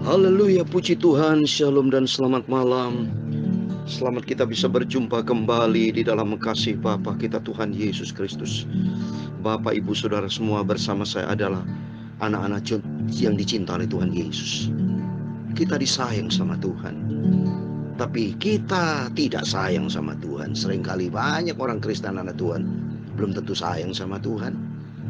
Haleluya, puji Tuhan, shalom dan selamat malam. Selamat kita bisa berjumpa kembali di dalam kasih Bapa kita Tuhan Yesus Kristus. Bapak, Ibu, Saudara semua, bersama saya adalah anak-anak yang dicinta oleh Tuhan Yesus. Kita disayang sama Tuhan, tapi kita tidak sayang sama Tuhan. Seringkali banyak orang Kristen anak Tuhan belum tentu sayang sama Tuhan.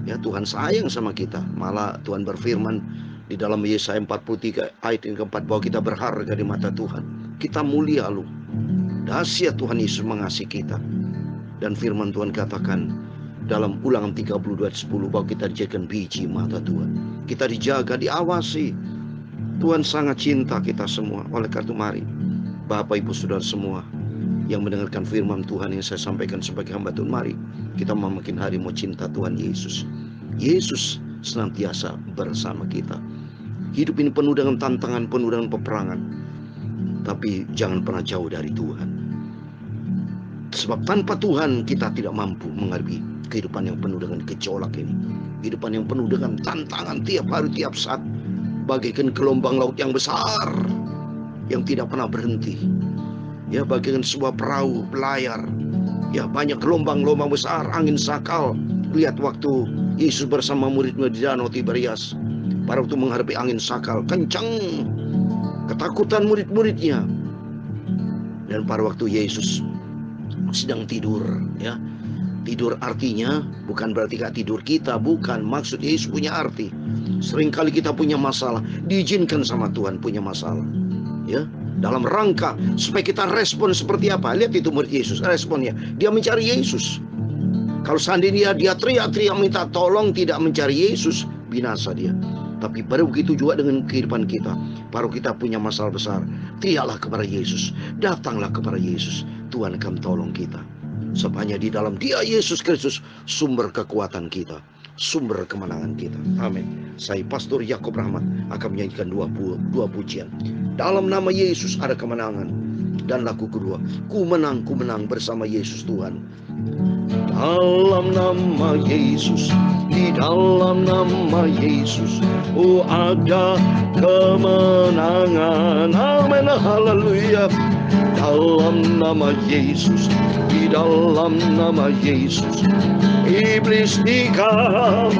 Ya, Tuhan sayang sama kita. Malah Tuhan berfirman di dalam Yesaya 43 ayat yang keempat bahwa kita berharga di mata Tuhan. Kita mulia loh. Dahsyat Tuhan Yesus mengasihi kita. Dan firman Tuhan katakan dalam Ulangan 32 ayat 10 bahwa kita dijadikan biji mata Tuhan. Kita dijaga, diawasi. Tuhan sangat cinta kita semua. Oleh karena itu mari Bapak, Ibu, Saudara semua yang mendengarkan firman Tuhan yang saya sampaikan sebagai hamba Tuhan, mari kita makin hari mau cinta Tuhan Yesus. Yesus senantiasa bersama kita. Hidup ini penuh dengan tantangan, penuh dengan peperangan, tapi jangan pernah jauh dari Tuhan. Sebab tanpa Tuhan kita tidak mampu menghadapi kehidupan yang penuh dengan gejolak ini. Kehidupan yang penuh dengan tantangan tiap hari, tiap saat, bagaikan gelombang laut yang besar yang tidak pernah berhenti. Ya, bagaikan sebuah perahu belayar. Ya, banyak gelombang-gelombang besar, angin sakal. Lihat waktu Yesus bersama murid-murid di Danau Tiberias. Pada waktu menghadapi angin sakal, kencang ketakutan murid-muridnya. Dan pada waktu Yesus sedang tidur, ya. Tidur artinya bukan berarti gak tidur kita, bukan. Maksud Yesus punya arti. Seringkali kita punya masalah, diizinkan sama Tuhan punya masalah. Ya, dalam rangka supaya kita respon seperti apa. Lihat itu murid Yesus, responnya. Dia mencari Yesus. Kalau seandainya dia teriak-teriak minta tolong, tidak mencari Yesus, binasa dia. Tapi baru begitu juga dengan kehidupan kita. Baru kita punya masalah besar, teriaklah kepada Yesus, datanglah kepada Yesus. Tuhan akan tolong kita. Sebab hanya di dalam Dia Yesus Kristus sumber kekuatan kita, sumber kemenangan kita. Amin. Saya Pastor Yakob Rahmat akan menyanyikan dua pujian. Dalam nama Yesus ada kemenangan. Dan lagu kedua, ku menang bersama Yesus Tuhan. Dalam nama Yesus, di dalam nama Yesus, oh ada kemenangan. Amin, haleluya. Dalam nama Yesus, di dalam nama Yesus, iblis dikalahkan.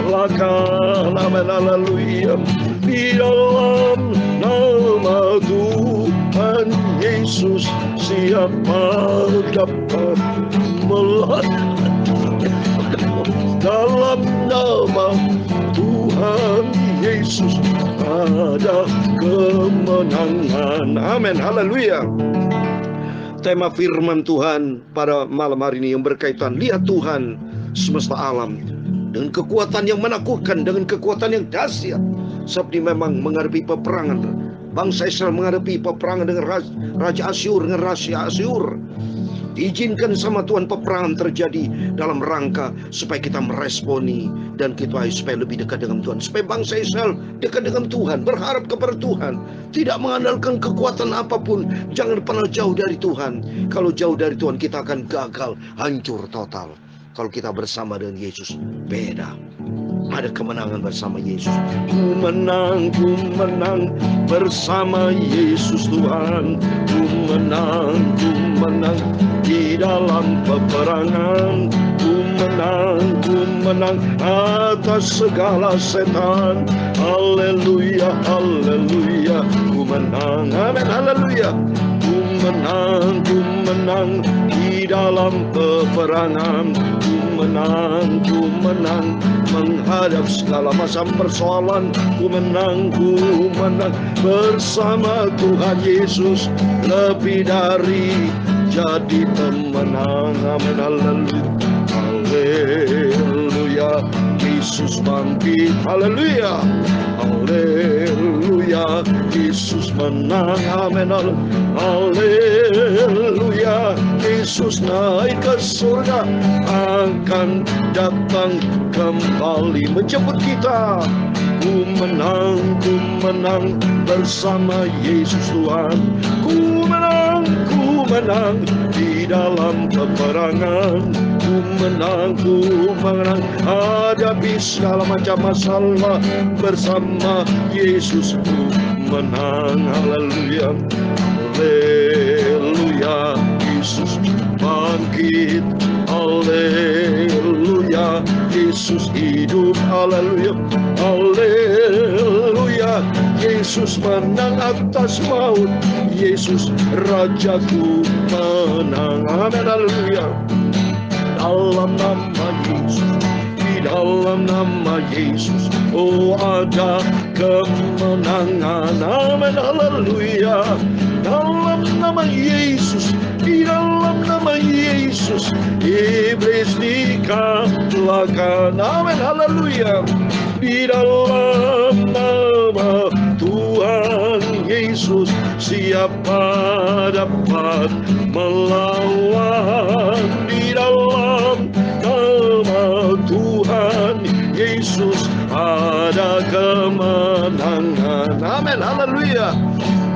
Amin, haleluya. Di dalam nama Tuhan Yesus, siapa dapat melawan? Dalam nama Tuhan Yesus ada kemenangan. Amin, haleluya. Tema firman Tuhan pada malam hari ini yang berkaitan, lihat Tuhan semesta alam dengan kekuatan yang menakutkan, dengan kekuatan yang dahsyat. Sebab dia memang menghadapi peperangan. Bangsa Israel menghadapi peperangan dengan Raja Asyur, dengan Raja Asyur. Diizinkan sama Tuhan peperangan terjadi dalam rangka supaya kita meresponi dan kita supaya lebih dekat dengan Tuhan. Supaya bangsa Israel dekat dengan Tuhan, berharap kepada Tuhan, tidak mengandalkan kekuatan apapun. Jangan pernah jauh dari Tuhan. Kalau jauh dari Tuhan kita akan gagal, hancur total. Kalau kita bersama dengan Yesus, beda. Ada kemenangan bersama Yesus. Ku menang bersama Yesus Tuhan. Ku menang di dalam peperangan. Ku menang atas segala setan. Haleluya, haleluya. Ku menang, amin, haleluya. Ku menang di dalam peperangan. Ku menang menghadap segala macam persoalan. Ku menang bersama Tuhan Yesus, lebih dari jadi pemenang. Amin, haleluya, haleluya. Yesus bangkit, haleluya, haleluya. Yesus menang, amin, haleluya. Yesus naik ke surga, akan datang kembali menjemput kita. Ku menang bersama Yesus Tuhan. Ku menang di dalam peperangan. Ku menang hadapi segala macam masalah bersama Yesus. Ku menang. Haleluya, haleluya, Yesus bangkit. Haleluya, Yesus hidup. Haleluya, haleluya, Yesus menang atas maut. Yesus Rajaku menang. Amin, haleluya. Dalam nama Yesus, di dalam nama Yesus, oh ada kemenangan. Amin, haleluya. Dalam nama Yesus, di dalam nama Yesus, iblis dikalahkan. Amin, haleluya. Di dalam nama Tuhan Yesus, siapa dapat melawan? Di dalam nama Tuhan Yesus ada kemenangan. Amin, haleluya.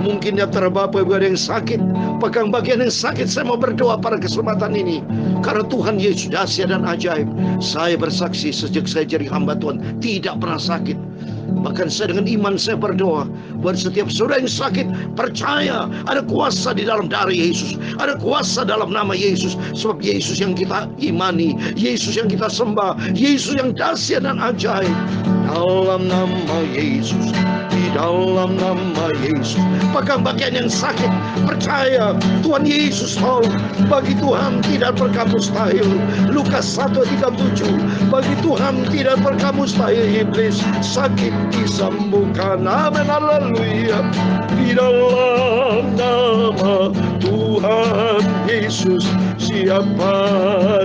Mungkin di antara Bapak Ibu ada yang sakit, pegang bagian yang sakit, saya mau berdoa pada kesempatan ini. Karena Tuhan Yesus dahsyat dan ajaib. Saya bersaksi sejak saya jadi hamba Tuhan tidak pernah sakit. Bahkan saya dengan iman saya berdoa buat setiap saudara yang sakit, percaya ada kuasa di dalam darah Yesus, ada kuasa dalam nama Yesus. Sebab Yesus yang kita imani, Yesus yang kita sembah, Yesus yang dahsyat dan ajaib. Dalam nama Yesus, di dalam nama Yesus, pegang bagian yang sakit, percaya Tuhan Yesus tolong. Bagi Tuhan tidak perkara mustahil. Lukas 1:37, bagi Tuhan tidak perkara mustahil. Iblis sakit disembuhkan. Amin, haleluya. Di dalam nama Tuhan Yesus, siapa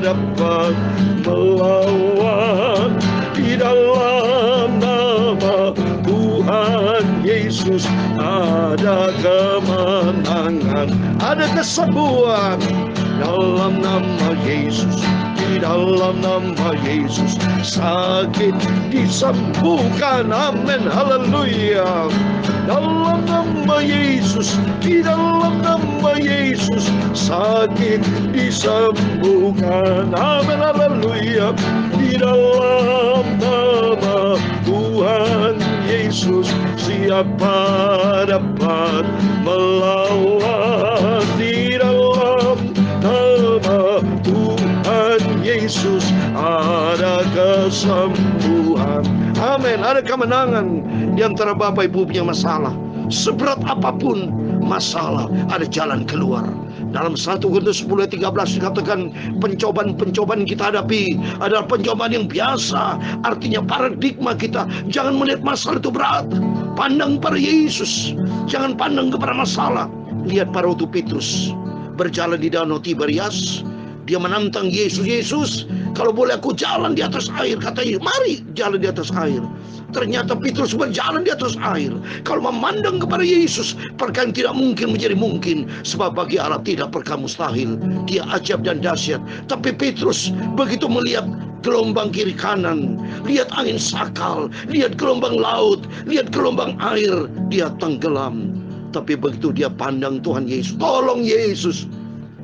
dapat melawan? Di dalam nama Tuhan Yesus ada kemenangan, ada kesembuhan. Dalam nama Yesus, di dalam nama Yesus, sakit disembuhkan. Amin, haleluya. Dalam nama Yesus, di dalam nama Yesus, sakit disembuhkan. Amin, haleluya. Di dalam nama Tuhan Yesus, siapa dapat melawan? Di dalam nama Tuhan Yesus ada kesembuhan. Amin, ada kemenangan. Di antara Bapak Ibu punya masalah, seberat apapun masalah, ada jalan keluar. Dalam 1 Korintus 10:13 dikatakan pencobaan-pencobaan kita hadapi adalah pencobaan yang biasa. Artinya paradigma kita jangan melihat masalah itu berat, pandang pada Yesus, jangan pandang kepada masalah. Lihat pada waktu Petrus berjalan di danau Tiberias, dia menantang Yesus. Yesus, kalau boleh aku jalan di atas air, katanya, mari jalan di atas air. Ternyata Petrus berjalan di atas air. Kalau memandang kepada Yesus, perkara yang tidak mungkin menjadi mungkin. Sebab bagi Allah tidak perkara mustahil. Dia ajaib dan dahsyat. Tapi Petrus begitu melihat gelombang kiri kanan, lihat angin sakal, lihat gelombang laut, lihat gelombang air, dia tenggelam. Tapi begitu dia pandang Tuhan Yesus, tolong Yesus.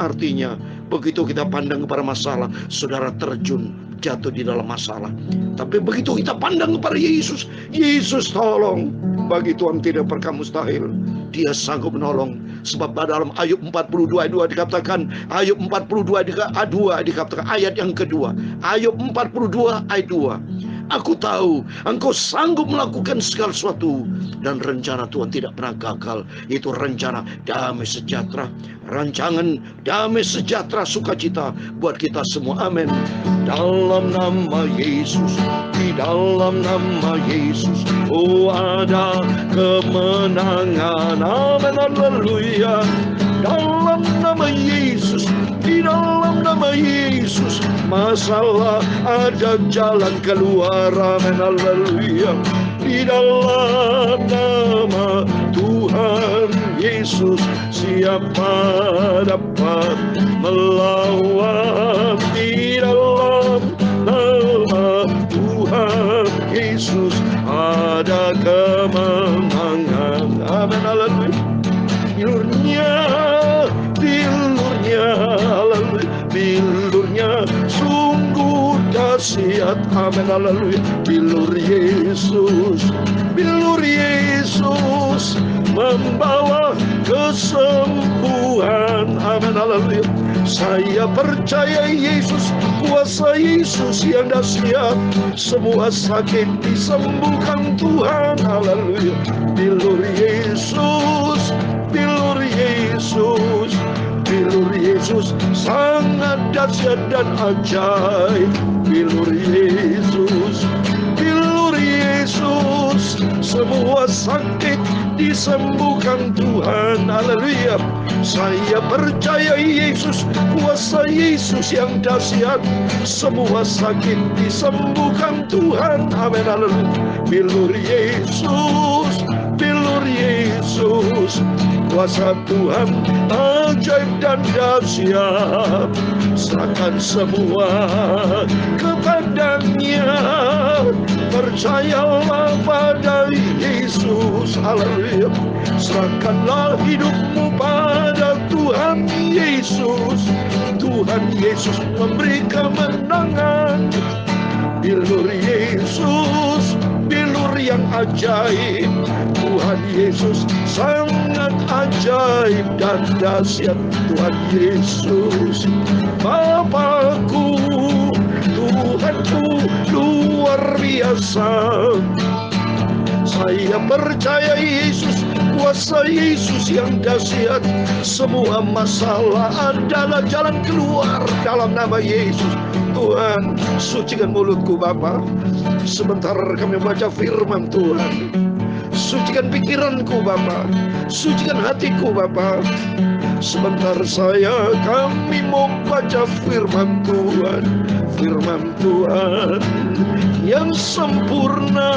Artinya begitu kita pandang kepada masalah, saudara terjun, jatuh di dalam masalah. Tapi begitu kita pandang kepada Yesus, Yesus tolong. Bagi Tuhan tidak perkara mustahil. Dia sanggup menolong. Sebab dalam Ayub 42 ayat 2 dikatakan, Ayub 42 ayat 2 dikatakan, ayat yang kedua, Ayub 42 ayat 2, aku tahu engkau sanggup melakukan segala sesuatu, dan rencana Tuhan tidak pernah gagal. Itu rencana damai sejahtera, rancangan damai sejahtera, sukacita buat kita semua. Amin. Dalam nama Yesus, di dalam nama Yesus, oh ada kemenangan. Amin, haleluya. Dalam nama Yesus, di dalam nama Yesus, masalah ada jalan keluar. Amin, haleluya. Di dalam nama Tuhan Yesus, siapa dapat melawan? Di dalam nama Tuhan Yesus ada kemenangan. Amin, haleluya. Bilurnya, haleluya, bilurnya sungguh dahsyat. Amin, haleluya. Bilur Yesus, membawa kesembuhan. Amin, haleluya. Saya percaya Yesus, kuasa Yesus yang dahsyat, semua sakit disembuhkan Tuhan. Haleluya. Bilur Yesus, bilur Yesus, bilur Yesus sangat dahsyat dan ajaib. Bilur Yesus, bilur Yesus, semua sakit disembuhkan Tuhan. Haleluya. Saya percaya Yesus, kuasa Yesus yang dahsyat, semua sakit disembuhkan Tuhan. Amin, haleluya. Bilur Yesus, bilur Yesus, kuasa Tuhan ajaib dan dahsyat. Serahkan semua kepadanya, percayalah pada Yesus. Haleluya. Serahkanlah hidupmu pada Tuhan Yesus. Tuhan Yesus memberi kemenangan. Bilur Yesus, bilur yang ajaib. Tuhan Yesus sangat ajaib dan dahsyat. Tuhan Yesus Bapakku, Tuhanku luar biasa. Saya percaya Yesus, kuasa Yesus yang dahsyat, semua masalah adalah jalan keluar dalam nama Yesus. Tuhan, sucikan mulutku Bapa. Sebentar kami baca firman Tuhan. Sucikan pikiranku Bapa, sucikan hatiku Bapa. Sebentar kami mau baca firman Tuhan. Firman Tuhan yang sempurna,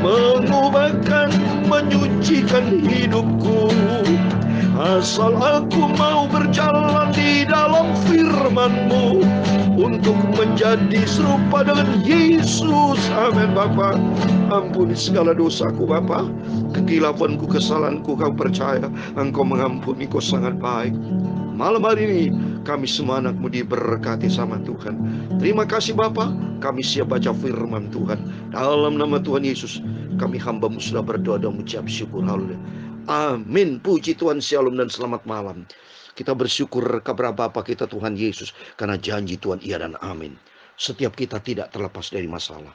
mengubahkan, menyucikan hidupku. Asal aku mau berjalan di dalam firman-Mu untuk menjadi serupa dengan Yesus. Amin Bapa. Ampuni segala dosaku Bapa, kekilafanku, kesalahanku. Kau percaya Engkau mengampuni, Kau sangat baik. Malam hari ini kami semua anak-Mu diberkati sama Tuhan. Terima kasih Bapa, kami siap baca firman Tuhan. Dalam nama Tuhan Yesus kami hamba-Mu sudah berdoa dan mengucap syukur. Haleluya. Amin. Puji Tuhan, shalom dan selamat malam. Kita bersyukur kepada Bapa kita Tuhan Yesus, karena janji Tuhan iya dan amin. Setiap kita tidak terlepas dari masalah,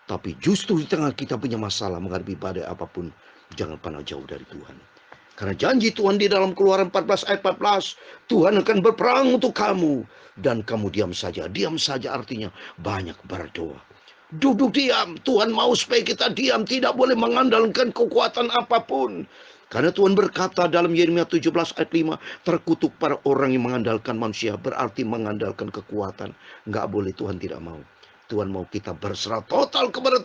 tapi justru di tengah kita punya masalah menghadapi badai apapun, jangan pernah jauh dari Tuhan. Karena janji Tuhan di dalam Keluaran 14 ayat 14, Tuhan akan berperang untuk kamu dan kamu diam saja. Diam saja artinya banyak berdoa. Duduk diam. Tuhan mau supaya kita diam, tidak boleh mengandalkan kekuatan apapun. Karena Tuhan berkata dalam Yeremia 17 ayat 5, terkutuk para orang yang mengandalkan manusia, berarti mengandalkan kekuatan. Nggak boleh, Tuhan tidak mau. Tuhan mau kita berserah total kepada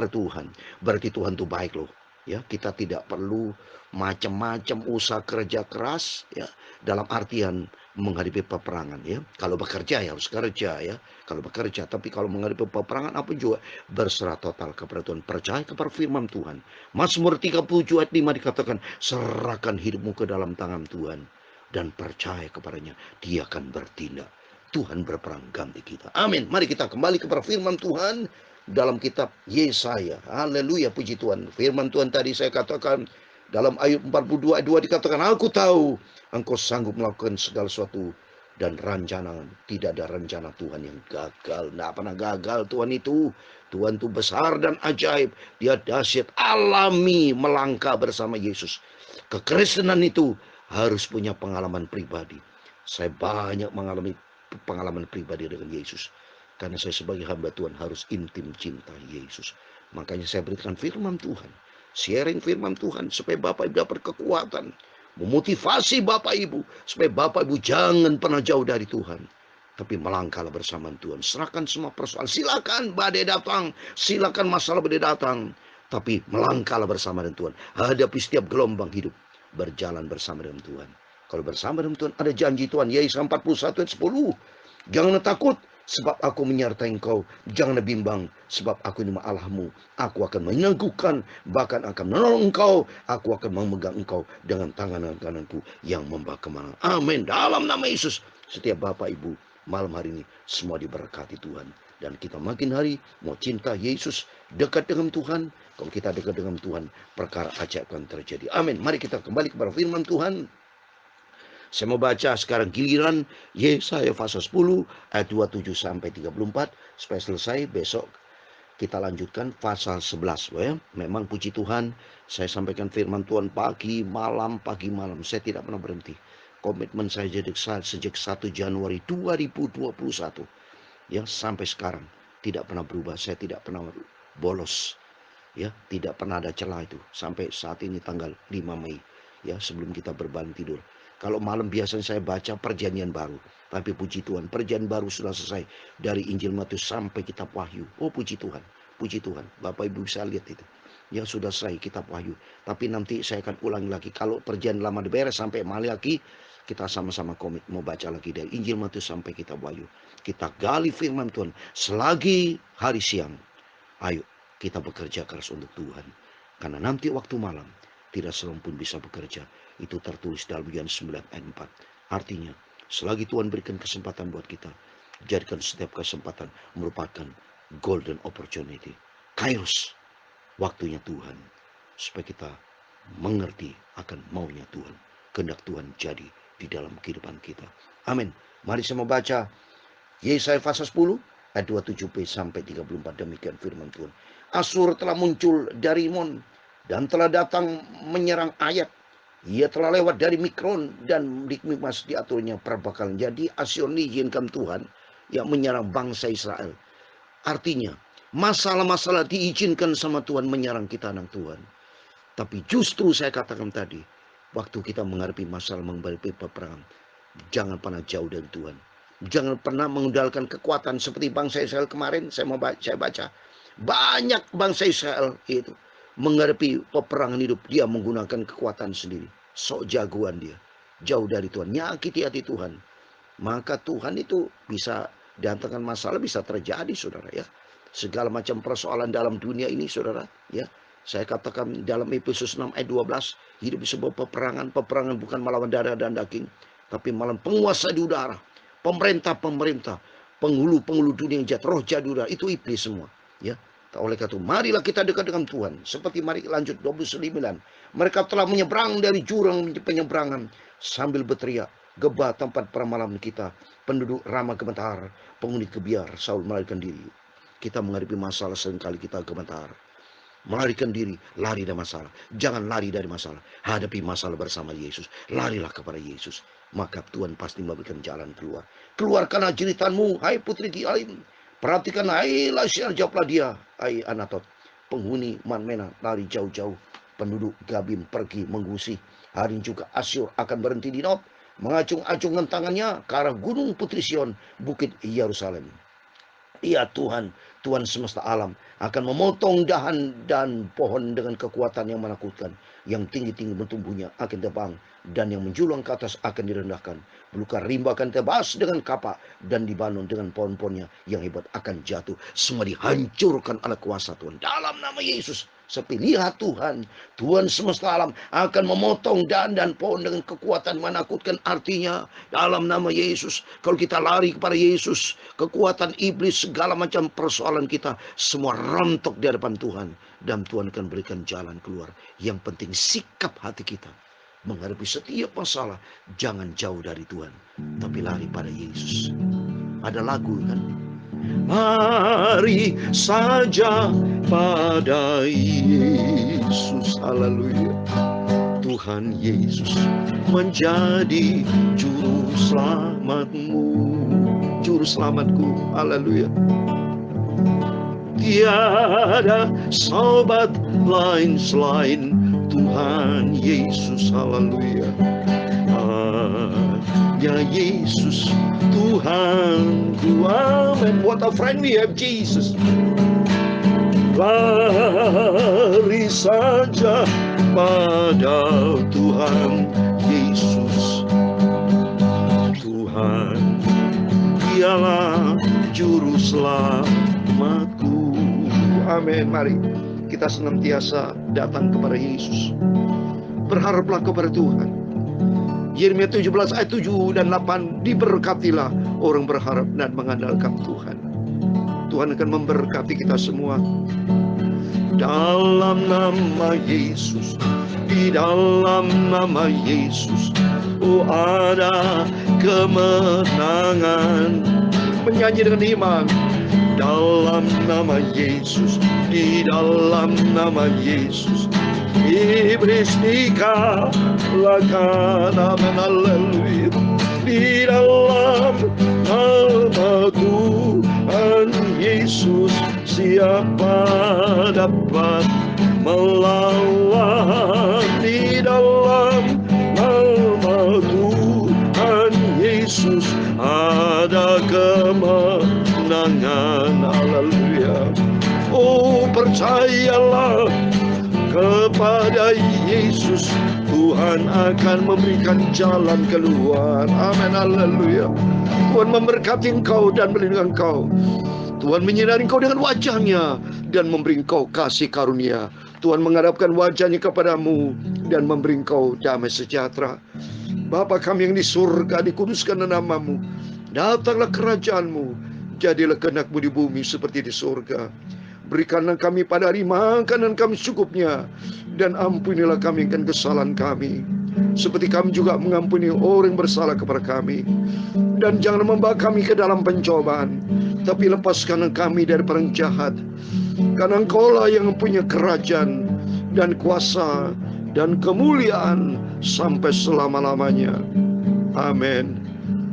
Tuhan. Berarti Tuhan itu baik loh. Ya, kita tidak perlu macam-macam usaha kerja keras ya, dalam artian menghadapi peperangan ya. Kalau bekerja ya harus kerja ya. Kalau bekerja, tapi kalau menghadapi peperangan apa juga berserah total kepada Tuhan, percaya kepada firman Tuhan. Mazmur 37 ayat 5 dikatakan, serahkan hidupmu ke dalam tangan Tuhan dan percaya kepadanya, Dia akan bertindak. Tuhan berperang ganti kita. Amin. Mari kita kembali kepada firman Tuhan dalam kitab Yesaya. Haleluya, puji Tuhan. Firman Tuhan tadi saya katakan dalam ayat 42 ayat 2 dikatakan, aku tahu engkau sanggup melakukan segala sesuatu dan rencana, tidak ada rencana Tuhan yang gagal. Tidak pernah gagal Tuhan itu. Tuhan itu besar dan ajaib. Dia dahsyat, alami, melangkah bersama Yesus. Kekristenan itu harus punya pengalaman pribadi. Saya banyak mengalami pengalaman pribadi dengan Yesus. Karena saya sebagai hamba Tuhan harus intim cinta Yesus. Makanya saya berikan firman Tuhan. Sharing firman Tuhan supaya Bapak Ibu dapat kekuatan. Memotivasi Bapak Ibu supaya Bapak Ibu jangan pernah jauh dari Tuhan. Tapi melangkahlah bersama Tuhan. Serahkan semua persoalan. Silakan badai datang. Silakan masalah badai datang. Tapi melangkahlah bersama dengan Tuhan. Hadapi setiap gelombang hidup. Berjalan bersama dengan Tuhan. Kalau bersama dengan Tuhan ada janji Tuhan. Yesaya 41 ayat 10. Jangan takut, sebab aku menyertai engkau. Jangan bimbang, sebab aku ini Allahmu. Aku akan menyangguhkan, bahkan akan menolong engkau. Aku akan memegang engkau dengan tangan kananku yang membawa kemenangan. Amin. Dalam nama Yesus, setiap Bapak Ibu malam hari ini semua diberkati Tuhan. Dan kita makin hari mau cinta Yesus, dekat dengan Tuhan. Kalau kita dekat dengan Tuhan, perkara ajaib akan terjadi. Amin. Mari kita kembali kepada firman Tuhan. Saya mau baca sekarang giliran Yesaya pasal 10 ayat 27 sampai 34 supaya selesai. Besok kita lanjutkan pasal 11. Ya. Memang puji Tuhan, saya sampaikan firman Tuhan pagi malam. Saya tidak pernah berhenti. Komitmen saya sejak 1 Januari 2021. Ya, sampai sekarang tidak pernah berubah. Saya tidak pernah bolos. Ya, tidak pernah ada celah itu sampai saat ini tanggal 5 Mei. Ya, sebelum kita berbaring tidur. Kalau malam biasanya saya baca perjanjian baru. Tapi puji Tuhan, perjanjian baru sudah selesai. Dari Injil Matius sampai kitab Wahyu. Oh puji Tuhan, puji Tuhan. Bapak Ibu bisa lihat itu. Yang sudah selesai kitab Wahyu. Tapi nanti saya akan ulangi lagi. Kalau perjanjian lama diberes sampai Maliaki, kita sama-sama komit mau baca lagi dari Injil Matius sampai kitab Wahyu. Kita gali firman Tuhan selagi hari siang. Ayo kita bekerja keras untuk Tuhan. Karena nanti waktu malam tidak seorang pun bisa bekerja. Itu tertulis dalam Yohanes 9 ayat 4. Artinya selagi Tuhan berikan kesempatan buat kita, jadikan setiap kesempatan merupakan golden opportunity. Kairos, waktunya Tuhan. Supaya kita mengerti akan maunya Tuhan. Kehendak Tuhan jadi di dalam kehidupan kita. Amin. Mari saya membaca Yesaya pasal 10 ayat 27b sampai 34. Demikian firman Tuhan. Asur telah muncul dari Mon dan telah datang menyerang Ayat. Ia telah lewat dari Mikron dan Mikmas diaturnya perbakalan. Jadi Asyur diizinkan Tuhan yang menyerang bangsa Israel. Artinya masalah-masalah diizinkan sama Tuhan menyerang kita anak Tuhan. Tapi justru saya katakan tadi, waktu kita menghadapi masalah, menghadapi peperangan, jangan pernah jauh dari Tuhan. Jangan pernah mengandalkan kekuatan seperti bangsa Israel kemarin. Saya baca banyak bangsa Israel itu menghadapi peperangan hidup, dia menggunakan kekuatan sendiri. Sok jagoan dia, jauh dari Tuhan, nyakiti hati Tuhan. Maka Tuhan itu bisa datangkan masalah, bisa terjadi saudara ya. Segala macam persoalan dalam dunia ini saudara ya. Saya katakan dalam Efesus 6 ayat 12, hidup di sebuah peperangan. Peperangan bukan melawan darah dan daging, tapi melawan penguasa di udara, pemerintah-pemerintah, penghulu-penghulu dunia yang jahat, roh jahat di udara, itu iblis semua ya. Oleh karena itu, marilah kita dekat dengan Tuhan. Seperti mari lanjut 29. Mereka telah menyeberang dari jurang penyeberangan sambil berteriak, gebah tempat peramalan kita, penduduk Ramah gemetar, penghuni Kebiar Saul melarikan diri. Kita menghadapi masalah seringkali kita gemetar, melarikan diri, lari dari masalah. Jangan lari dari masalah, hadapi masalah bersama Yesus. Larilah kepada Yesus, maka Tuhan pasti memberikan jalan keluar. Keluarkanlah jeritanmu, hai putri Gialim. Perhatikan, hai Lasyar, jawablah dia, hai Anatot. Penghuni Manmena lari jauh-jauh, penduduk Gabim pergi mengungsi. Hari ini juga Asyur akan berhenti di Nob, mengacung-acungkan tangannya ke arah gunung Putri Sion, bukit Yerusalem. Ia Tuhan, Tuhan semesta alam, akan memotong dahan dan pohon dengan kekuatan yang menakutkan. Yang tinggi-tinggi bertumbuhnya akan tebang, dan yang menjulang ke atas akan direndahkan. Belukar rimba akan tebas dengan kapak, dan dibangun dengan pohon-pohonnya yang hebat akan jatuh. Semua dihancurkan oleh kuasa Tuhan dalam nama Yesus. Sepi lihat Tuhan, Tuhan semesta alam akan memotong dahan dan pohon dengan kekuatan menakutkan. Artinya dalam nama Yesus, kalau kita lari kepada Yesus, kekuatan iblis, segala macam persoalan kita, semua rontok di hadapan Tuhan. Dan Tuhan akan berikan jalan keluar. Yang penting sikap hati kita menghadapi setiap masalah. Jangan jauh dari Tuhan, tapi lari pada Yesus. Ada lagu kan? Mari saja pada Yesus. Haleluya. Tuhan Yesus menjadi juru selamatmu, juru selamatku. Haleluya. Tiada sobat lain selain Tuhan Yesus. Haleluya. Ya Yesus Tuhanku, amen. What a friend we have, Jesus. Lari saja pada Tuhan Yesus. Tuhan, dialah juru selamatku. Amin. Mari kita senantiasa datang kepada Yesus. Berharaplah kepada Tuhan. Yeremia 17 ayat 7 dan 8. Diberkatilah orang berharap dan mengandalkan Tuhan. Tuhan akan memberkati kita semua. Dalam nama Yesus, di dalam nama Yesus, oh ada kemenangan. Menyanyi dengan iman. Dalam nama Yesus, di dalam nama Yesus, iblis dikalahkan. Amin, haleluya. Di dalam nama Tuhan Yesus, siapa dapat melawan? Di dalam nama Tuhan Yesus ada kemenangan. Haleluya. Oh, percayalah kepada Yesus, Tuhan akan memberikan jalan keluar. Amin, haleluya. Tuhan memberkati engkau dan melindungi engkau. Tuhan menyinari engkau dengan wajahnya dan memberi engkau kasih karunia. Tuhan menghadapkan wajahnya kepadamu dan memberi engkau damai sejahtera. Bapa kami yang di surga, dikuduskan namamu. Datanglah kerajaanmu, jadilah kehendak-mu di bumi seperti di surga. Berikanlah kami pada hari makanan kami secukupnya, dan ampunilah kami akan kesalahan kami, seperti kami juga mengampuni orang yang bersalah kepada kami. Dan jangan membawa kami ke dalam pencobaan, tapi lepaskan kami dari perang jahat. Karena Engkaulah yang mempunyai kerajaan dan kuasa dan kemuliaan sampai selama-lamanya. Amin.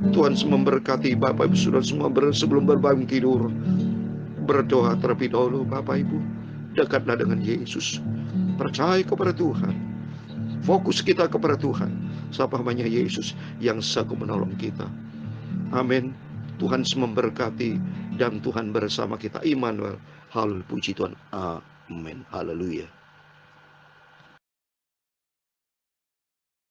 Tuhan memberkati Bapak Ibu Saudara semua. Sebelum berbangun tidur, berdoa terlebih dahulu. Bapak Ibu, dekatlah dengan Yesus. Percaya kepada Tuhan. Fokus kita kepada Tuhan. Siapa namanya Yesus yang sanggup menolong kita. Amin. Tuhan memberkati dan Tuhan bersama kita. Immanuel. Haleluya, puji Tuhan. Amin. Haleluya.